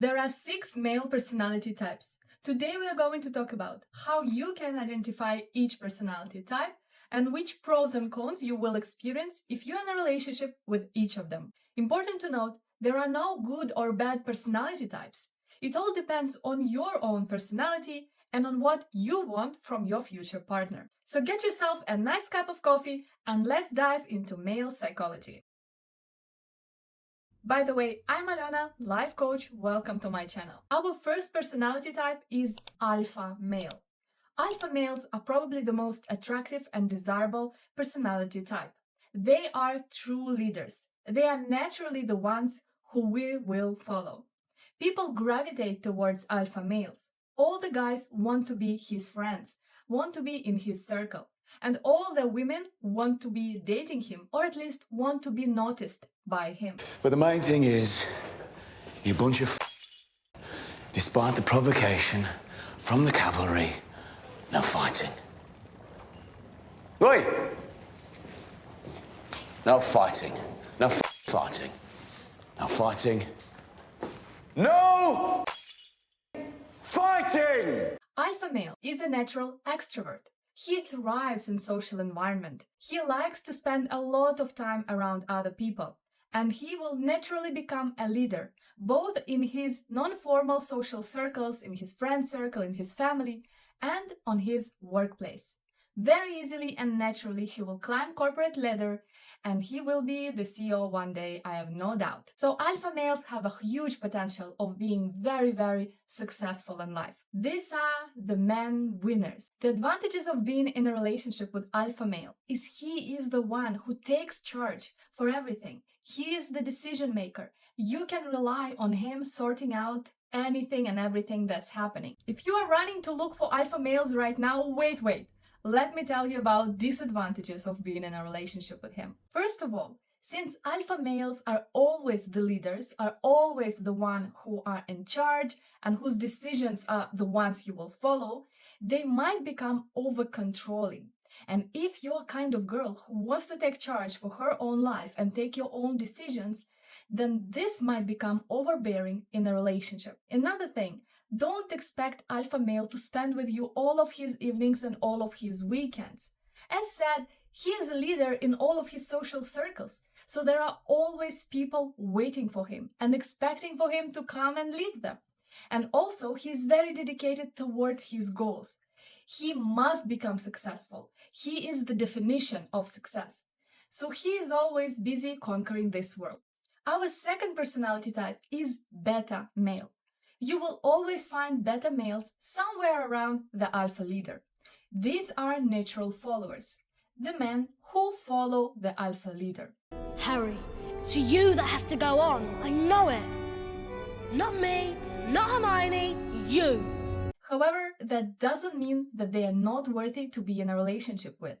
There are 6 male personality types. Today we are going to talk about how you can identify each personality type and which pros and cons you will experience if you're in a relationship with each of them. Important to note, there are no good or bad personality types. It all depends on your own personality and on what you want from your future partner. So get yourself a nice cup of coffee and let's dive into male psychology. By the way, I'm Alena, life coach. Welcome to my channel. Our first personality type is alpha male. Alpha males are probably the most attractive and desirable personality type. They are true leaders. They are naturally the ones who we will follow. People gravitate towards alpha males. All the guys want to be his friends, want to be in his circle, and all the women want to be dating him, or at least want to be noticed by him. But the main thing is, you bunch of despite the provocation from the cavalry, no fighting. Oi! No fighting. No fighting. No fighting. No fighting! Alpha male is a natural extrovert. He thrives in social environment. He likes to spend a lot of time around other people. And he will naturally become a leader, both in his non-formal social circles, in his friend circle, in his family, and on his workplace. Very easily and naturally, he will climb corporate ladder and he will be the CEO one day, I have no doubt. So alpha males have a huge potential of being very, very successful in life. These are the men winners. The advantages of being in a relationship with alpha male is he is the one who takes charge for everything. He is the decision maker. You can rely on him sorting out anything and everything that's happening. If you are running to look for alpha males right now, wait. Let me tell you about disadvantages of being in a relationship with him. First of all, since alpha males are always the leaders, are always the one who are in charge and whose decisions are the ones you will follow, they might become over-controlling. And if you're a kind of girl who wants to take charge for her own life and take your own decisions, then this might become overbearing in a relationship. Another thing, don't expect alpha male to spend with you all of his evenings and all of his weekends. As said, he is a leader in all of his social circles, so there are always people waiting for him and expecting for him to come and lead them. And also, he is very dedicated towards his goals. He must become successful. He is the definition of success. So he is always busy conquering this world. Our second personality type is beta male. You will always find beta males somewhere around the alpha leader. These are natural followers, the men who follow the alpha leader. Harry, it's you that has to go on. I know it. Not me, not Hermione, you. However, that doesn't mean that they are not worthy to be in a relationship with.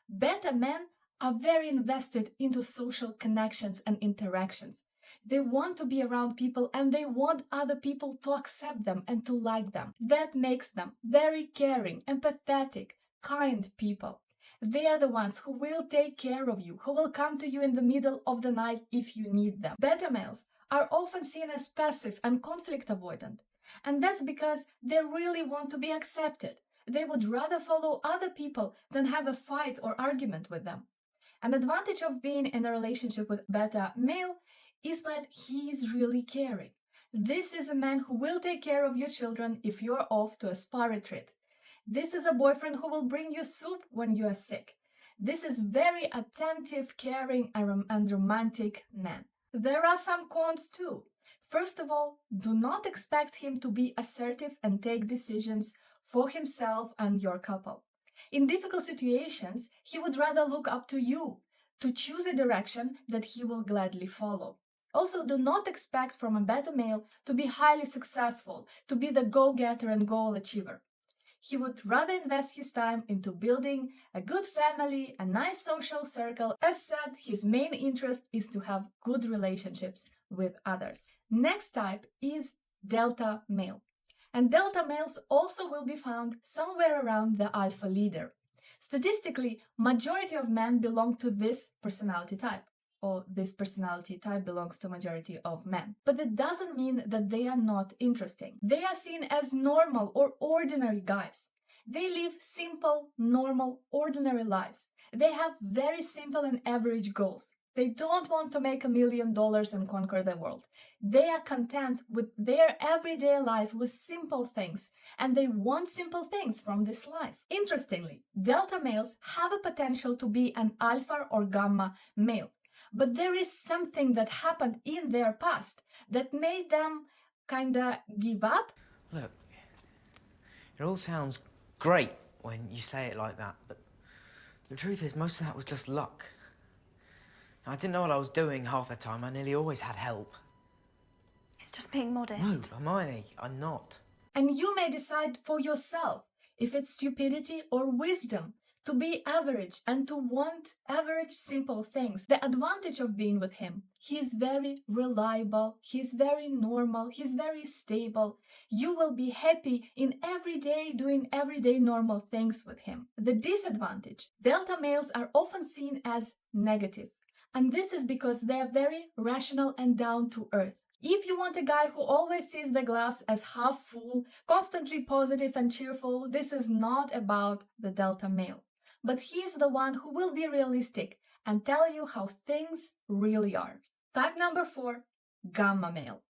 Beta men are very invested into social connections and interactions. They want to be around people and they want other people to accept them and to like them. That makes them very caring, empathetic, kind people. They are the ones who will take care of you, who will come to you in the middle of the night if you need them. Beta males are often seen as passive and conflict avoidant. And that's because they really want to be accepted. They would rather follow other people than have a fight or argument with them. An advantage of being in a relationship with beta male is that he is really caring. This is a man who will take care of your children if you're off to a spa retreat. This is a boyfriend who will bring you soup when you are sick. This is very attentive, caring, and romantic man. There are some cons too. First of all, do not expect him to be assertive and take decisions for himself and your couple. In difficult situations, he would rather look up to you to choose a direction that he will gladly follow. Also, do not expect from a beta male to be highly successful, to be the go-getter and goal achiever. He would rather invest his time into building a good family, a nice social circle. As said, his main interest is to have good relationships with others. Next type is delta male. And delta males also will be found somewhere around the alpha leader. Statistically, majority of men belong to this personality type. or this personality type belongs to majority of men. But it doesn't mean that they are not interesting. They are seen as normal or ordinary guys. They live simple, normal, ordinary lives. They have very simple and average goals. They don't want to make $1 million and conquer the world. They are content with their everyday life with simple things, and they want simple things from this life. Interestingly, delta males have a potential to be an alpha or gamma male, but there is something that happened in their past that made them kinda give up. Look, it all sounds great when you say it like that, but the truth is most of that was just luck. I didn't know what I was doing half the time. I nearly always had help. He's just being modest. No, Hermione, I'm not. And you may decide for yourself if it's stupidity or wisdom to be average and to want average simple things. The advantage of being with him, he is very reliable, he's very normal, he's very stable. You will be happy in every day doing everyday normal things with him. The disadvantage, delta males are often seen as negative. And this is because they are very rational and down to earth. If you want a guy who always sees the glass as half full, constantly positive and cheerful, this is not about the delta male. But he is the one who will be realistic and tell you how things really are. Type number 4, gamma male.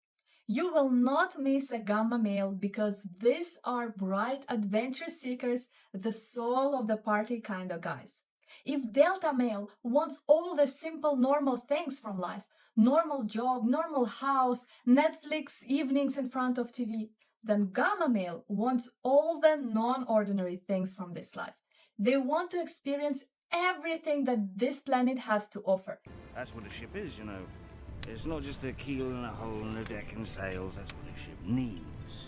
You will not miss a gamma male because these are bright adventure seekers, the soul of the party kind of guys. If delta male wants all the simple normal things from life, normal job, normal house, Netflix evenings in front of TV, then gamma male wants all the non-ordinary things from this life. They want to experience everything that this planet has to offer. That's what a ship is, you know. It's not just a keel and a hull and a deck and sails. That's what a ship needs.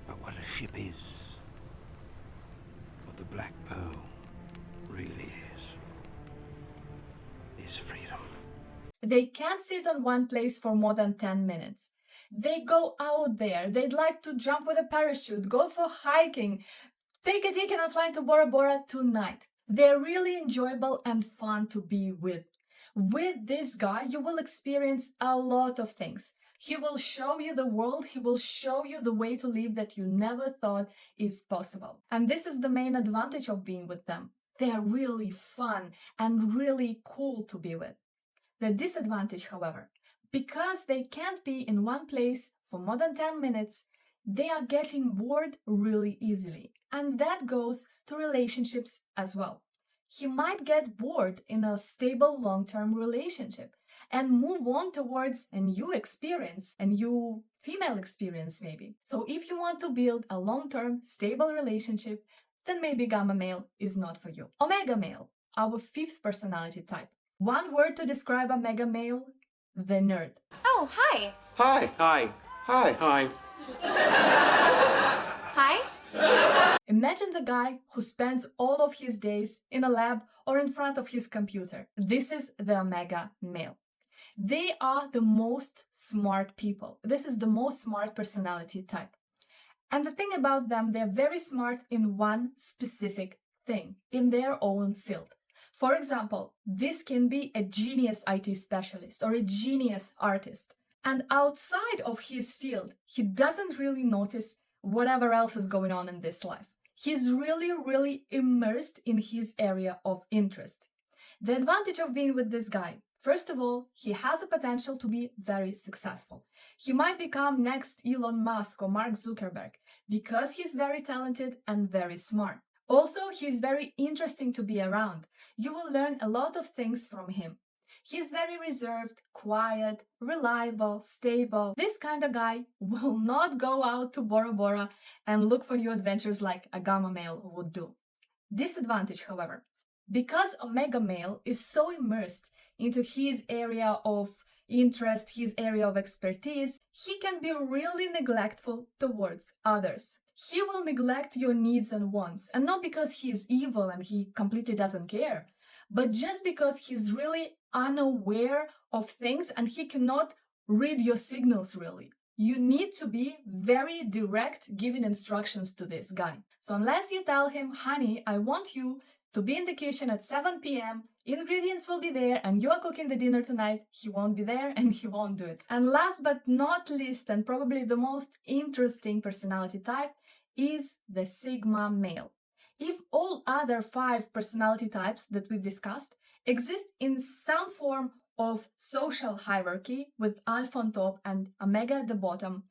But what a ship is, what the Black Pearl really is freedom. They can't sit on one place for more than 10 minutes. They go out there. They'd like to jump with a parachute, go for hiking, take a ticket and fly to Bora Bora tonight. They're really enjoyable and fun to be with. With this guy, you will experience a lot of things. He will show you the world. He will show you the way to live that you never thought is possible. And this is the main advantage of being with them. They are really fun and really cool to be with. The disadvantage, however, because they can't be in one place for more than 10 minutes, they are getting bored really easily. And that goes to relationships as well. He might get bored in a stable long-term relationship and move on towards a new experience, a new female experience maybe. So if you want to build a long-term stable relationship, then maybe gamma male is not for you. Omega male, our 5th personality type. One word to describe omega male, the nerd. Oh, hi. Hi. Hi. Hi. Hi. Hi. Imagine the guy who spends all of his days in a lab or in front of his computer. This is the omega male. They are the most smart people. This is the most smart personality type. And the thing about them, they're very smart in one specific thing, in their own field. For example, this can be a genius IT specialist or a genius artist. And outside of his field, he doesn't really notice whatever else is going on in this life. He's really immersed in his area of interest. The advantage of being with this guy, first of all, he has a potential to be very successful. He might become next Elon Musk or Mark Zuckerberg because he's very talented and very smart. Also, he's very interesting to be around. You will learn a lot of things from him. He's very reserved, quiet, reliable, stable. This kind of guy will not go out to Bora Bora and look for new adventures like a gamma male would do. Disadvantage, however, because omega male is so immersed into his area of interest, his area of expertise, he can be really neglectful towards others. He will neglect your needs and wants, and not because he is evil and he completely doesn't care, but just because he's really unaware of things and he cannot read your signals really. You need to be very direct giving instructions to this guy. So unless you tell him, honey, I want you to be in the kitchen at 7 p.m. Ingredients will be there and you are cooking the dinner tonight. He won't be there and he won't do it. And last but not least, and probably the most interesting personality type, is the Sigma male. If all other 5 personality types that we've discussed exist in some form of social hierarchy with Alpha on top and Omega at the bottom,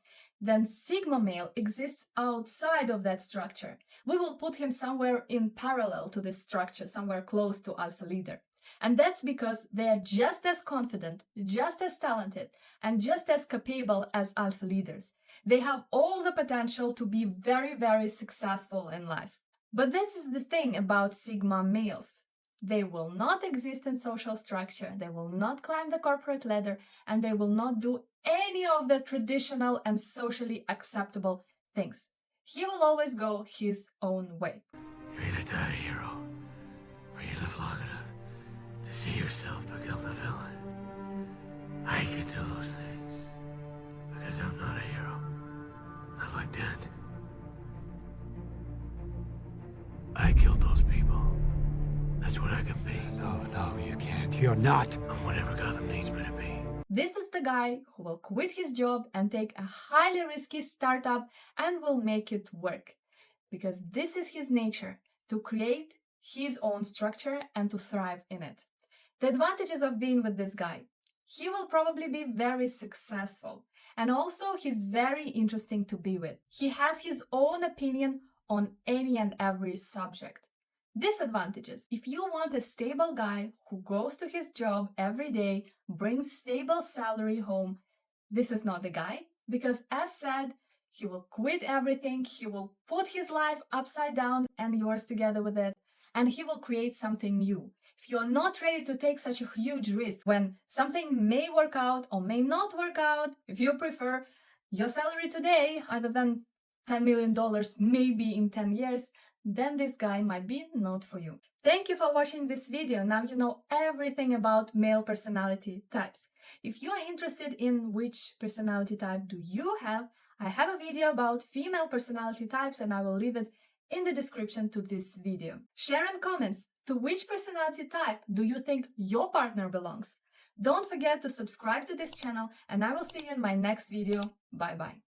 then Sigma male exists outside of that structure. We will put him somewhere in parallel to this structure, somewhere close to Alpha leader. And that's because they are just as confident, just as talented, and just as capable as Alpha leaders. They have all the potential to be very, very successful in life. But this is the thing about Sigma males. They will not exist in social structure, they will not climb the corporate ladder, and they will not do any of the traditional and socially acceptable things. He will always go his own way. You either die a hero, or you live long enough to see yourself become the villain. I can do those things, because I'm not a hero. Not like that. I killed those people. That's what I can be. No, you can't. You're not. I'm whatever Gotham needs me to be. This is the guy who will quit his job and take a highly risky startup and will make it work. Because this is his nature, to create his own structure and to thrive in it. The advantages of being with this guy: he will probably be very successful, and also he's very interesting to be with. He has his own opinion on any and every subject. Disadvantages: if you want a stable guy who goes to his job every day, brings stable salary home, this is not the guy, because as said, he will quit everything, he will put his life upside down and yours together with it, and he will create something new. If you're not ready to take such a huge risk when something may work out or may not work out, if you prefer your salary today other than $10 million maybe in 10 years, then this guy might be not for you. Thank you for watching this video. Now you know everything about male personality types. If you are interested in which personality type do you have, I have a video about female personality types and I will leave it in the description to this video. Share in comments to which personality type do you think your partner belongs. Don't forget to subscribe to this channel and I will see you in my next video. Bye bye.